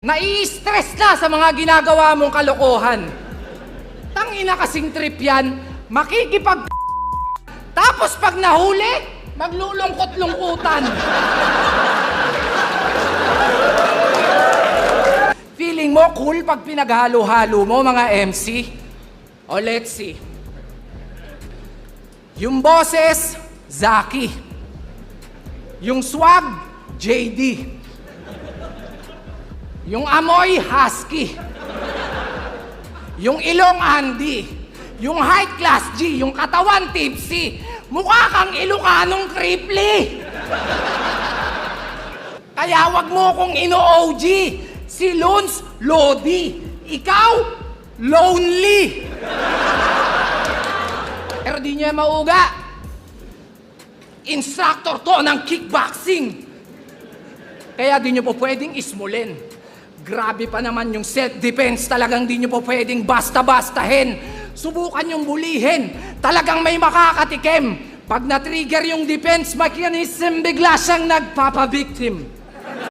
Nai-stress na sa mga ginagawa mong kalokohan. Tangina kasing trip yan, makikipag tapos pag nahuli, maglulungkot-lungkutan. Feeling mo cool pag pinaghalo-halo mo mga MC? O let's see. Yung boses, Zaki. Yung swag, JD. Yung amoy, Husky. Yung ilong, Andy. Yung height, Class G. Yung katawan, Tipsy. Mukha kang Ilocanong Cripply. Kaya wag mo kong ino-OG. Si Lons, Lodi. Ikaw, lonely. Pero di nyo mauga. Instructor to ng kickboxing. Kaya di nyo po pwedeng ismulin. Grabe pa naman yung self-defense, talagang di nyo po pwedeng basta-bastahin. Subukan yung bulihin, talagang may makakatikim. Pag na-trigger yung defense mechanism, bigla siyang nagpapabiktim.